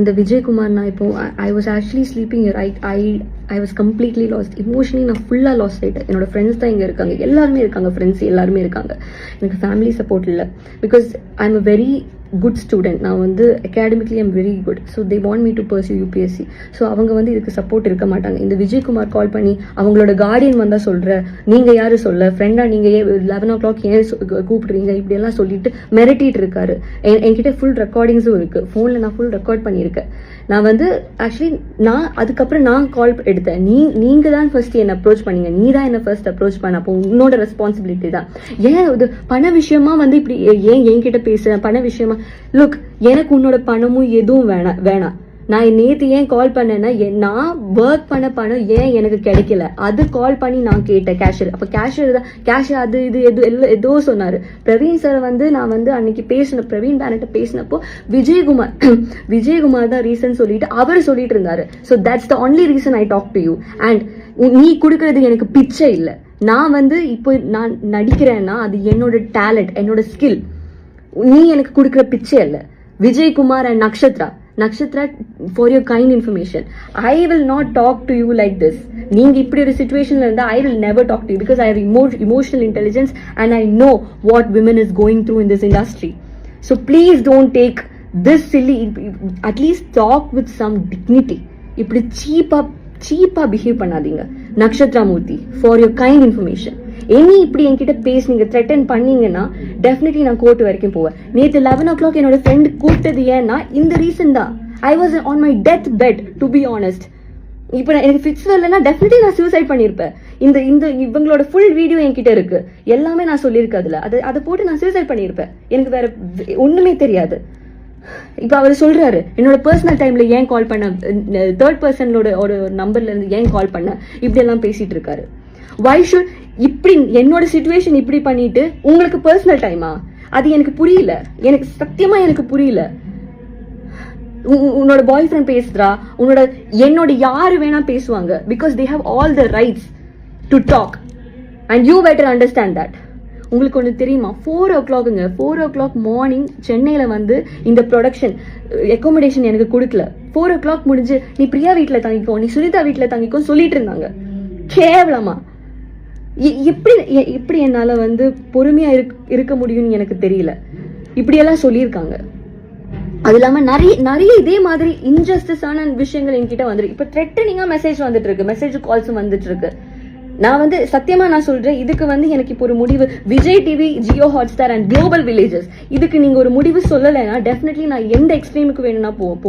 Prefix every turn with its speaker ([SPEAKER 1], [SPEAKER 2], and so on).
[SPEAKER 1] இந்த விஜயகுமார் நான் இப்போ I was actually sleeping I was completely last emotionally. நான் ஃபுல்லாக லாஸ்ட் ஆகிட்டேன். என்னோட ஃப்ரெண்ட்ஸ் தான் இங்கே இருக்காங்க, எல்லாருமே இருக்காங்க, ஃப்ரெண்ட்ஸ் எல்லாருமே இருக்காங்க. எனக்கு ஃபேமிலி சப்போர்ட் இல்லை. Because I am a very good student. நான் வந்து academically I'm very good. So they want me to pursue UPSC. So அவங்க வந்து இதுக்கு சப்போர்ட் இருக்க மாட்டாங்க. இந்த விஜயகுமார் கால் பண்ணி அவங்களோட கார்டியன் வந்தால் சொல்கிற, நீங்கள் யார் சொல்ல, ஃப்ரெண்டாக நீங்கள் 11 o'clock ஏன் கூப்பிடுறீங்க, இப்படியெல்லாம் சொல்லிட்டு மிரட்டிட்டு இருக்காரு. என்கிட்ட ஃபுல் ரெக்கார்டிங்ஸும் இருக்குது. ஃபோனில் நான் ஃபுல் ரெக்கார்ட் பண்ணியிருக்கேன். நான் வந்து ஆக்சுவலி அதுக்கப்புறம் நான் கால் எடுத்தேன். நீங்கள் தான் ஃபர்ஸ்ட் என்னை அப்ரோச் பண்ணீங்க, நீ தான் என்னை ஃபர்ஸ்ட் அப்ரோச் பண்ண. அப்போ உன்னோட ரெஸ்பான்சிபிலிட்டி தான். ஏன் இது பண விஷயமா வந்து இப்படி ஏன் என்கிட்ட பேசுறேன்? பண விஷயமா லுக், எனக்கு உன்னோட பணமும் எதுவும் வேணாம். நான் நேற்று ஏன் கால் பண்ணேன்னா, நான் ஒர்க் பண்ண பணம் ஏன் எனக்கு கிடைக்கல, அது கால் பண்ணி நான் கேட்டேன் கேஷியர். அப்போ கேஷியர் தான் கேஷியர் அது இது ஏதோ சொன்னார். பிரவீன் சார் வந்து நான் வந்து அன்னைக்கு பிரவீன் பேனட்ட பேசினப்போ விஜயகுமார் தான் ரீசன் சொல்லிட்டு அவர் சொல்லிட்டு இருந்தாரு. So that's the only reason I talk to you. And நீ கொடுக்கறது எனக்கு பிச்சை இல்லை. நான் வந்து இப்போ நான் நடிக்கிறேன்னா அது என்னோட டேலண்ட், என்னோட ஸ்கில். நீ எனக்கு கொடுக்குற பிச்சை இல்லை. Vijayakumar and Nakshatra for your kind information, I will not talk to you like this. நீங்க இப்படி ஒரு சிச்சுவேஷன்ல இருந்தா I will never talk to you because I have emotional intelligence and I know what women is going through in this industry. So please don't take this silly, at least talk with some dignity. இப்படி சீப்பா behave பண்ணாதீங்க. நக்ஷத்ரா மூர்த்தி, for your kind information, இனி இப்படி என்கிட்ட பேசுனீங்க, threaten பண்ணீங்கன்னா definitely நான் court வரைக்கும் போவேன். நேற்று 11 o'clock என்னோட ஃப்ரெண்ட் கூப்பிட்டது ஏன்னா இந்த ரீசன் தான். I was on my death bed to be honest. இப்போ எனக்கு ஃபிக்ஸ் வரலன்னா டெஃபினெட்லி நான் சூசைட் பண்ணியிருப்பேன். இந்த இவங்களோட ஃபுல் வீடியோ என்கிட்ட இருக்கு, எல்லாமே நான் சொல்லியிருக்கேன். அதுல அதை போட்டு நான் சூசைட் பண்ணியிருப்பேன். எனக்கு வேற ஒண்ணுமே தெரியாது. இப்ப அவர் சொல்றாரு, என்னோட பர்சனல் டைம்ல ஏன் கால் பண்ண, தேர்ட் பர்சனோட ஒரு நம்பர்ல இருந்து ஏன் கால் பண்ண, இப்படி எல்லாம் பேசிட்டு இருக்காரு. Why should இப்படி என்னோட சிச்சுவேஷன் இப்படி பண்ணிட்டு உங்களுக்கு பர்சனல் டைமா? அது எனக்கு புரியல. எனக்கு சத்தியமா எனக்கு புரியல. உன்னோட பாய் ஃப்ரெண்ட் பேசுறா, என்னோட யாரு வேணா பேசுவாங்க. Because they have all the rights to talk and you better understand that. உங்களுக்கு ஒன்று தெரியுமா, 4 o'clock மார்னிங் சென்னையில் வந்து இந்த ப்ரொடக்ஷன் அக்காமடேஷன் எனக்கு கொடுக்கல. 4 o'clock முடிஞ்சு நீ பிரியா வீட்டில் தங்கிக்கோ, நீ சுனிதா வீட்டில் தங்கிக்கோ சொல்லிட்டு இருந்தாங்க. கேவலமா எப்படி என்னால வந்து பொறுமையா இருக்க முடியும்னு எனக்கு தெரியல. இப்படியெல்லாம் சொல்லியிருக்காங்க. அது இல்லாம நிறைய இதே மாதிரி இன்ஜஸ்டிஸான விஷயங்கள் என்கிட்ட வந்துருக்கு. இப்ப த்ரெட்டனிங்கா மெசேஜ் வந்துட்டு இருக்கு, மெசேஜ் கால்ஸும் வந்துட்டு இருக்கு. நான் வந்து சத்தியமா நான் சொல்றேன், இதுக்கு வந்து எனக்கு இப்போ ஒரு முடிவு, Vijay TV, Jio Hotstar and global villages, இதுக்கு நீங்க ஒரு முடிவு சொல்லலைன்னா டெஃபினெட்லி நான் எந்த எக்ஸ்ட்ரீமுக்கு வேணும்னா போவேன்.